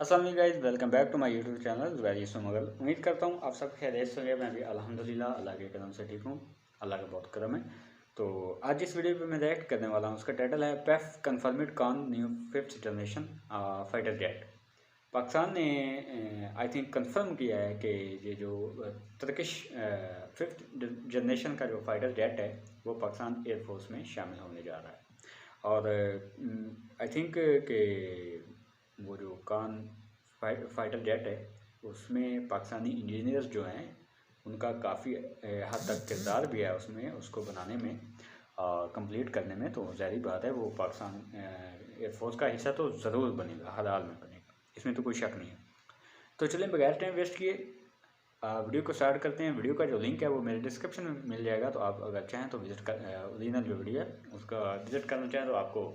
अस्सलाम वालेकुम guys, welcome back to my YouTube channel various Mughal. उम्मीद करता हूँ आप सब खैरियत से होंगे। मैं भी अल्हम्दुलिल्लाह अल्लाह के करम से ठीक हूँ। अल्लाह का बहुत करम है। तो आज इस वीडियो पे मैं रिएक्ट करने वाला हूँ। उसका टाइटल है PAF confirmed KAAN new 5th generation fighter jet. Pakistan ने आई थिंक कंफर्म किया है कि ये जो तुर्किश 5th जनरेशन का जो फाइटर जेट है वो पाकिस्तान एयरफोर्स में शामिल होने जा रहा है। और आई थिंक कि वो जो कान फाइटर जेट है उसमें पाकिस्तानी इंजीनियर्स जो हैं उनका काफ़ी हद तक किरदार भी है उसमें, उसको बनाने में, कंप्लीट करने में। तो ज़ाहिर बात है वो पाकिस्तान एयरफोर्स का हिस्सा तो ज़रूर बनेगा, हर हाल में बनेगा, इसमें तो कोई शक नहीं है। तो चलिए बगैर टाइम वेस्ट किए वीडियो को स्टार्ट करते हैं। वीडियो का जो लिंक है वो मेरे डिस्क्रिप्शन में मिल जाएगा, तो आप अगर चाहें तो विजिट कर ओरिजिनल जो वीडियो है उसका विजिट करना चाहें तो आपको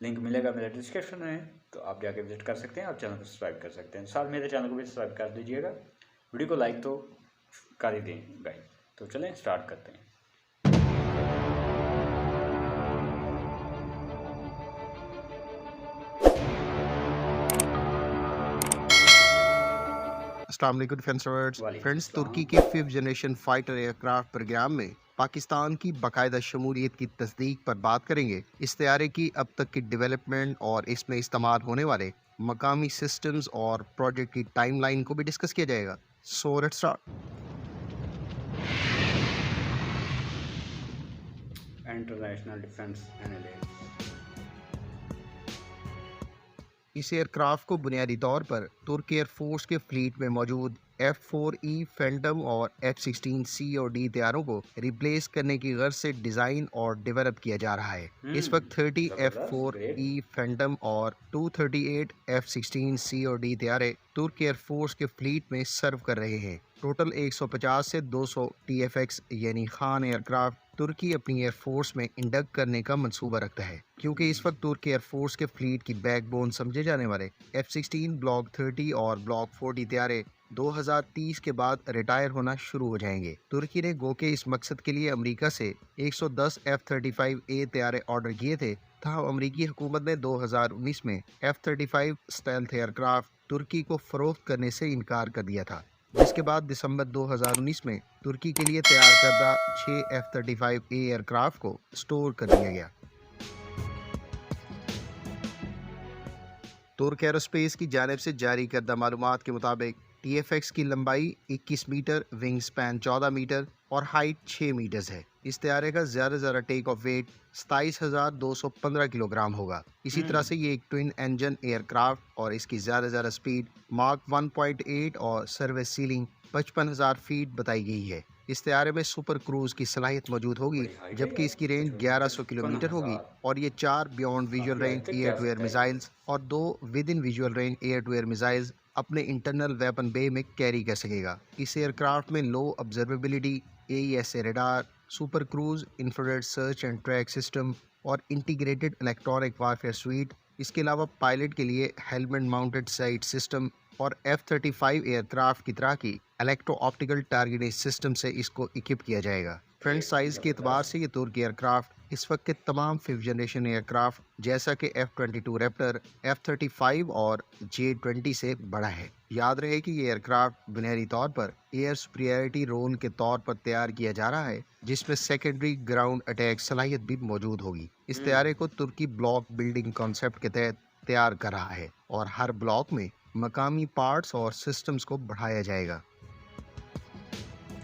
लिंक मिलेगा मेरे डिस्क्रिप्शन में, तो आप जाके विजिट कर सकते हैं और चैनल को सब्सक्राइब कर सकते हैं। साथ मेरे चैनल को भी सब्सक्राइब कर दीजिएगा। वीडियो को लाइक तो कर ही दें गाइस। तो चलें स्टार्ट करते हैं। अस्सलाम वालेकुम डिफेंस लवर्स। वालेकुम फ्रेंड्स, तुर्की अस्सलाम। के 5th generation fighter aircraft programme में पाकिस्तान की बाकायदा शमूलियत की तस्दीक पर बात करेंगे। इस तैयारे की अब तक की डेवलपमेंट और इसमें इस्तेमाल होने वाले मकामी सिस्टम्स और प्रोजेक्ट की टाइमलाइन को भी डिस्कस किया जाएगा। So let's start. International defence analyst. इस एयरक्राफ्ट को बुनियादी तौर पर तुर्क एयरफोर्स के फ्लीट में मौजूद F4E फैंटम और F16C और D तैयारों को रिप्लेस करने की गर्ज से डिजाइन और डेवलप किया जा रहा है। इस वक्त 30 ज़बरदस्त, ग्रेट। F4E फैंटम और 238 F16C और D तैयारे तुर्क एयरफोर्स के फ्लीट में सर्व कर रहे हैं। टोटल 150 से 200 TFX यानी खान एयरक्राफ्ट तुर्की अपनी एयरफोर्स में इंडक्ट करने का मंसूबा रखता है, क्योंकि इस वक्त तुर्की एयरफोर्स के फ्लीट की बैकबोन समझे जाने वाले F16 ब्लॉक 30 और ब्लॉक 40 तैयारे 2030 के बाद रिटायर होना शुरू हो जाएंगे। तुर्की ने गो के इस मकसद के लिए अमेरिका से 110 F35A तैयारे ऑर्डर किए थे। ताहम अमेरिकी हुकूमत ने 2019 में F35 स्टेल्थ एयरक्राफ्ट तुर्की को फरोख्त करने से इनकार कर दिया था, जिसके बाद दिसंबर 2019 में तुर्की के लिए तैयार करदा 6 F35A एयरक्राफ्ट को स्टोर कर दिया गया। तुर्क एरोस्पेस की जानिब से जारी करदा मालूमात के मुताबिक TFX की लंबाई 21 मीटर, विंग स्पैन 14 मीटर और हाइट 6 मीटर्स है। इस तैयारे का ज़्यादा टेक ऑफ वेट 27,215 किलोग्राम होगा। इसी तरह से ये एक ट्विन इंजन एयरक्राफ्ट और इसकी ज़्यादा स्पीड मार्क 1.8 और सर्विस सीलिंग 55,000 फीट बताई गई है। इस तैयारे में सुपर क्रूज की सलाहियत मौजूद होगी, बड़ी हाइट है जबकि यार, इसकी रेंज 1100 किलोमीटर होगी 55,000। और ये 4 बियॉन्ड विजुअल काफ़ी रेंज हद तक एयर जा टू एयर सकता है ये। मिसाइल्स और 2 within visual range air to air missiles अपने इंटरनल वेपन बे में कैरी कर सकेगा। इस एयरक्राफ्ट में low observability, AESA radar, super cruise, infrared search and track system और इंटीग्रेटेड इलेक्ट्रॉनिक वारफेयर स्वीट, इसके अलावा पायलट के लिए हेलमेट माउंटेड साइट सिस्टम और F35 एयरक्राफ्ट की तरह की इलेक्ट्रो ऑप्टिकल टारगेटिंग सिस्टम से इसको इक्विप किया जाएगा। फ्रंट साइज के एतबार से ये तुर्की एयरक्राफ्ट इस वक्त के तमाम 5th जनरेशन एयरक्राफ्ट जैसा कि F22 रैप्टर, F35 और J20 से बड़ा है। याद रहे कि ये एयरक्राफ्ट बुनियादी तौर पर एयर सुपीरियरिटी रोल के तौर पर तैयार किया जा रहा है, जिसमें सेकेंडरी ग्राउंड अटैक सलाहियत भी मौजूद होगी। इस तैयारे को तुर्की ब्लॉक बिल्डिंग कॉन्सेप्ट के तहत तैयार कर रहा है और हर ब्लॉक में मकामी पार्ट्स और सिस्टम्स को बढ़ाया जाएगा।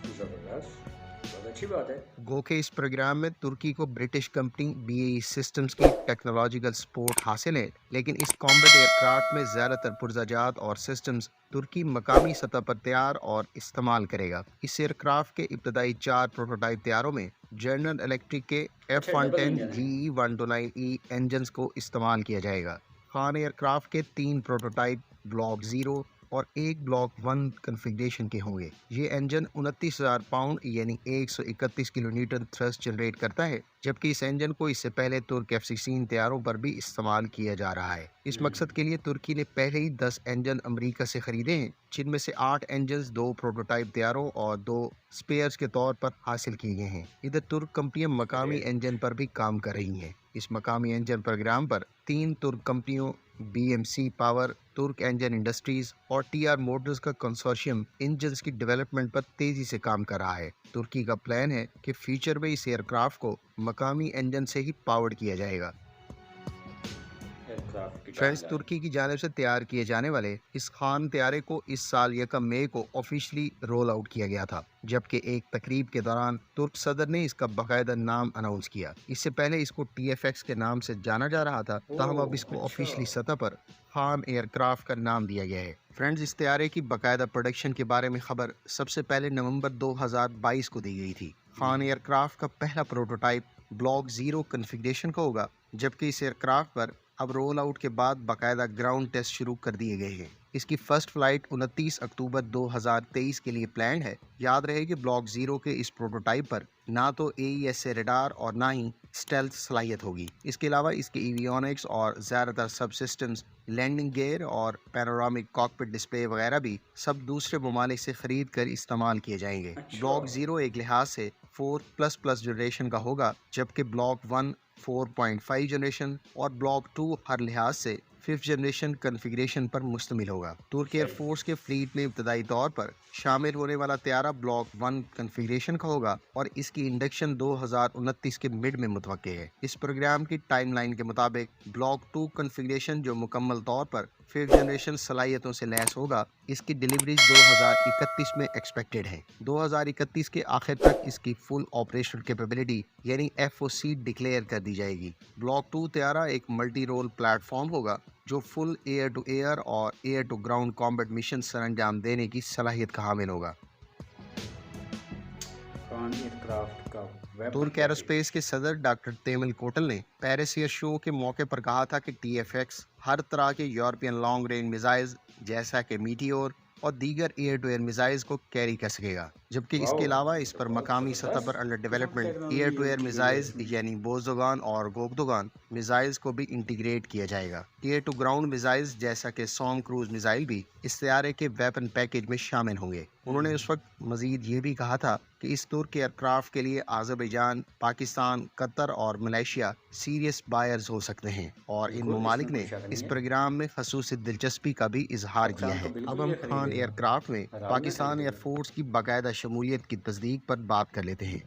ज़बरदस्त, बहुत अच्छी बात है। गो के इस प्रोग्राम में तुर्की को ब्रिटिश कंपनी BAE सिस्टम्स की टेक्नोलॉजिकल सपोर्ट हासिल है, लेकिन इस कॉम्बैट एयरक्राफ्ट में ज़्यादातर पुर्जाजात और सिस्टम्स तुर्की मकामी सतह पर तैयार और इस्तेमाल करेगा। इस एयरक्राफ्ट के इब्तदाई 4 प्रोटोटाइप तैयारों में जनरल इलेक्ट्रिक के अच्छा, डबल F110 इंजन है। GE129E इंजन्स को इस्तेमाल किया जाएगा। खान एयरक्राफ्ट के 3 प्रोटोटाइप ब्लॉक 0 और एक ब्लॉक 1 कन्फिग्रेशन के होंगे। ये इंजन 29,000 पाउंड यानी 131 किलो न्यूटन थ्रस्ट जनरेट करता है, जबकि इस इंजन को इससे पहले तुर्क F16 तैयारों पर भी इस्तेमाल किया जा रहा है। इस मकसद के लिए तुर्की ने पहले ही 10 इंजन अमेरिका से खरीदे हैं, जिनमें से 8 इंजन 2 प्रोटोटाइप तैयारों और 2 स्पेयर्स के तौर पर हासिल किए गए हैं। इधर तुर्क कंपनियां मकामी ग्रेट। इंजन पर भी काम कर रही हैं। इस मकामी इंजन प्रोग्राम पर 3 तुर्क कंपनियों BMC पावर, तुर्क इंजन इंडस्ट्रीज और TR मोटर्स का कंसोर्शियम इंजन्स की डेवलपमेंट पर तेजी से काम कर रहा है। तुर्की का प्लान है कि फ्यूचर में इस एयरक्राफ्ट को मकामी इंजन से ही पावर्ड किया जाएगा। एयरक्राफ्ट की फ्रेंड्स, जानकारी। तुर्की की जानिब से तैयार किए जाने वाले इस खान तैयारे को इस साल 1 मई को ऑफिशियली रोल आउट किया गया था, जबकि एक तकरीब के दौरान तुर्क सदर ने इसका बाकायदा नाम अनाउंस किया। इससे पहले इसको TFX के नाम से जाना जा रहा था, ताहम अब इसको ओह अच्छा। ऑफिशियली सतह पर खान एयरक्राफ्ट का नाम दिया गया है। फ्रेंड्स, इस तैयारे की बाकायदा प्रोडक्शन के बारे में खबर सबसे पहले नवंबर 2022 को दी गई थी। खान एयरक्राफ्ट का पहला प्रोटोटाइप ब्लॉक 0 कॉन्फ़िगरेशन का होगा, जबकि इस एयरक्राफ्ट पर अब रोल आउट के बाद बाकायदा ग्राउंड टेस्ट शुरू कर दिए गए हैं। इसकी फर्स्ट फ्लाइट 29 अक्टूबर 2023 के लिए प्लान है। याद रहे कि ब्लॉक 0 के इस प्रोटोटाइप पर ना तो AESA रडार और ना ही स्टेल्थ सलाहियत होगी। इसके अलावा इसके एवियोनिक्स और ज़्यादातर सब सिस्टम्स, लैंडिंग गियर और पैनोरामिक कॉकपिट डिस्प्ले वगैरह भी सब दूसरे ममालिक से खरीद कर इस्तेमाल किए जाएंगे। अच्छा। ब्लॉक 0 एक लिहाज से 4++ जनरेशन का होगा, जबकि ब्लॉक 1 4.5 जनरेशन और ब्लॉक 2 हर लिहाज से 5th जनरेशन कॉन्फ़िगरेशन पर मुश्तमिल होगा। तुर्क एयरफोर्स के फ्लीट में इब्तदाई तौर पर शामिल होने वाला तैयारा ब्लॉक 1 कॉन्फ़िगरेशन का होगा और इसकी इंडक्शन 2029 के मिड में मुतवक्के है। इस प्रोग्राम की टाइमलाइन के मुताबिक ब्लॉक 2 कॉन्फ़िगरेशन, जो मुकम्मल तौर पर 5th जनरेशन सलाहियतों से लैस होगा, इसकी डिलीवरी 2031 में एक्सपेक्टेड है। 2031 के आखिर तक इसकी फुल ऑपरेशनल कैपेबिलिटी यानी FOC डिक्लेयर कर दी जाएगी। ब्लॉक 2 तैयारा एक मल्टी रोल प्लेटफॉर्म होगा जो फुल एयर टू एयर और air to ground combat mission सरंजाम देने की सलाहियत का हामिल होगा। खान एयरक्राफ्ट का वेपन तुर्क पैकेज। एरोस्पेस के सदर डॉक्टर तेमिल कोटल ने पेरिस एयर शो के मौके पर कहा था कि TFX हर तरह के यूरोपियन लॉन्ग रेंज मिसाइल्स जैसा कि मीटियोर और दीगर एयर टू एयर मिसाइल्स को कैरी कर सकेगा, जबकि इसके वाओ, अलावा ये इस तो पर बहुत मकामी सतह पर ज़बरदस्त under development air technology to air use की गई है मिसाइल्स इसमें। यानी बोजोगान और गोगदोगान मिसाइल्स को भी इंटीग्रेट किया जाएगा। एयर टू ग्राउंड मिसाइल्स जैसा कि सॉम क्रूज मिसाइल भी इस तैयारे के वेपन पैकेज में शामिल होंगे। उन्होंने उस वक्त मजीद ये भी कहा था कि इस तुर्क एयरक्राफ्ट के लिए आज़रबैजान, पाकिस्तान, कतर और मलेशिया सीरियस बायर्स हो सकते हैं और इन बिल्कुल, ममालिक इसमें ने कोई शक इस नहीं है। प्रोग्राम में खसूसी दिलचस्पी का भी इजहार किया पाकिस्तान तो है। अब बिल्कुल हम ये खान खरीदेगा। एयरक्राफ्ट में आराम से पाकिस्तान खरीदेगा। एयरफोर्स की बाकायदा शमूलियत की तस्दीक पर बात कर लेते हैं।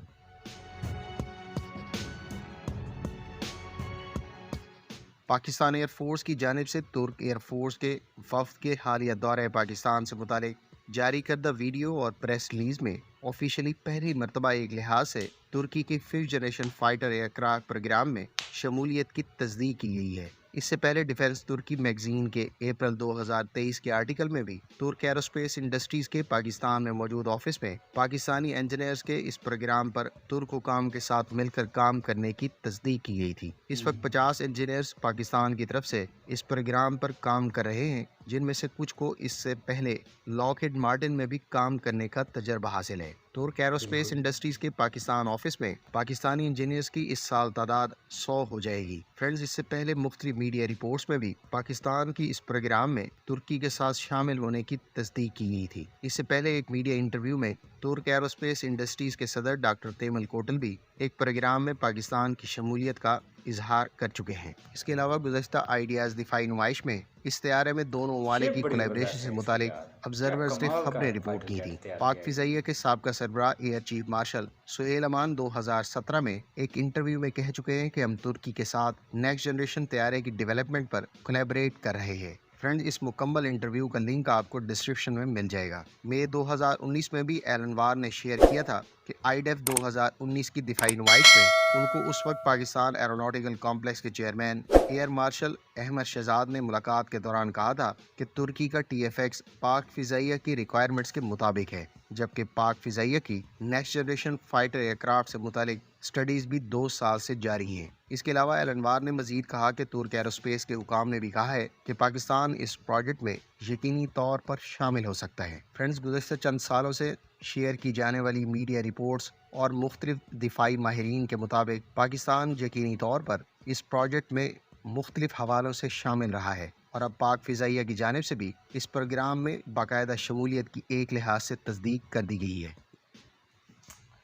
पाकिस्तान एयरफोर्स की जानिब से तुर्क एयरफोर्स के वफ्द के हालिया दौरे पाकिस्तान से मुतालिक जारी करदा वीडियो और प्रेस रिलीज में ऑफिशियली पहली मरतबा एक लिहाज से तुर्की के 5th generation fighter aircraft programme में शमूलियत की तस्दीक की गई है। इससे पहले डिफेंस तुर्की मैगजीन के अप्रैल 2023 के आर्टिकल में भी तुर्क एरोस्पेस इंडस्ट्रीज के पाकिस्तान में मौजूद ऑफिस में पाकिस्तानी इंजीनियर्स के इस प्रोग्राम पर तुर्क हुकाम के साथ मिलकर काम करने की तस्दीक की गई थी। इस वक्त 50 इंजीनियर्स पाकिस्तान की तरफ से इस प्रोग्राम पर काम कर रहे हैं, जिनमें से कुछ को इससे पहले लॉकहीड मार्टिन में भी काम करने का तजर्बा हासिल है। तुर्क एरोस्पेस बिल्कुल। इंडस्ट्रीज के पाकिस्तान ऑफिस में पाकिस्तानी इंजीनियर्स की इस साल तादाद 100 हो जाएगी। फ्रेंड्स, इससे पहले मुख्तलिफ मीडिया रिपोर्ट्स में भी पाकिस्तान की इस प्रोग्राम में तुर्की के साथ शामिल होने की तस्दीक की गई थी। इससे पहले एक मीडिया इंटरव्यू में तुर्क एरोस्पेस इंडस्ट्रीज के सदर डॉक्टर तेमल कोटल भी एक प्रोग्राम में पाकिस्तान की शमूलियत का इजहार कर चुके हैं। इसके अलावा गुज़श्ता आइडियाज़ दिफाई नुमाइश में इस तैयारे में दोनों ममालिक शेप की बड़ी कोलैबोरेशन ज़बरदस्त से है इसकी मुतालिक यार। क्या ऑब्जर्वर्स ने कमाल का खबरें रिपोर्ट फाइटर की जेट थी। तैयार पाक किया है। फिजाइया के साबका सरबराह एयर चीफ मार्शल सुहेल अमान 2017 में एक इंटरव्यू में कह चुके हैं कि हम तुर्की के साथ नेक्स्ट जनरेशन तैयारे की डेवलपमेंट पर कोलैबोरेट कर रहे हैं। फ्रेंड्स, इस मुकम्मल इंटरव्यू का लिंक आपको डिस्क्रिप्शन में मिल जाएगा। मई 2019 में भी एलन वार ने शेयर किया था कि IDEF 2019 की दिफाई नुमाइश में उनको उस वक्त पाकिस्तान एरोनॉटिकल कॉम्प्लेक्स के chairman air marshal Ahmed Shahzad ने मुलाकात के दौरान कहा था कि तुर्की का TFX पाक फिजाइया की रिक्वायरमेंट्स के मुताबिक है, जबकि पाक फिजाइया की नेक्स्ट जनरेशन फाइटर एयरक्राफ्ट से मुतालिक स्टडीज़ भी 2 साल से जारी हैं। इसके अलावा एलनवार ने मजीद कहा कि तुर्क एरोस्पेस के हुकाम ने भी कहा है कि पाकिस्तान इस प्रोजेक्ट में यकीनी तौर पर शामिल हो सकता है। फ्रेंड्स, गुज़श्ता चंद सालों से शेयर की जाने वाली मीडिया रिपोर्ट्स और मुख्तलिफ दिफाई माहिरीन के मुताबिक पाकिस्तान यकीनी तौर पर इस प्रोजेक्ट में मुख्तलिफ हवालों से शामिल रहा है और अब पाक फिजाइया की जानिब से भी इस प्रोग्राम में बाकायदा शमूलियत की एक लिहाज से तस्दीक कर दी गई है।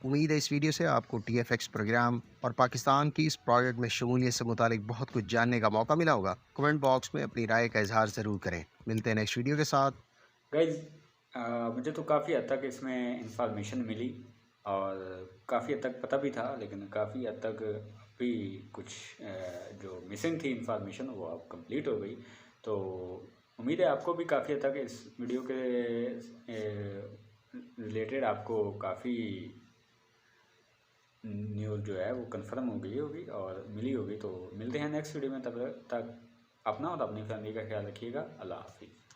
उम्मीद है इस वीडियो से आपको TFX प्रोग्राम और पाकिस्तान की इस प्रोजेक्ट में शमूलियत से मुतालिक बहुत कुछ जानने का मौका मिला होगा। कमेंट बॉक्स में अपनी राय का इजहार ज़रूर करें। मिलते हैं नेक्स्ट वीडियो के साथ। गाइज मुझे तो काफ़ी हद तक इसमें इंफॉर्मेशन मिली और काफ़ी हद तक पता भी था, लेकिन काफ़ी हद तक भी कुछ जो मिसिंग थी इंफॉर्मेशन वो अब कंप्लीट हो गई। तो उम्मीद है आपको भी काफ़ी हद तक इस वीडियो के रिलेटेड आपको काफ़ी न्यूज़ जो है वो कंफर्म हो गई होगी और मिली होगी। तो मिलते हैं नेक्स्ट वीडियो में, तब तक अपना और अपनी फैमिली का ख्याल रखिएगा। अल्लाह हाफिज़।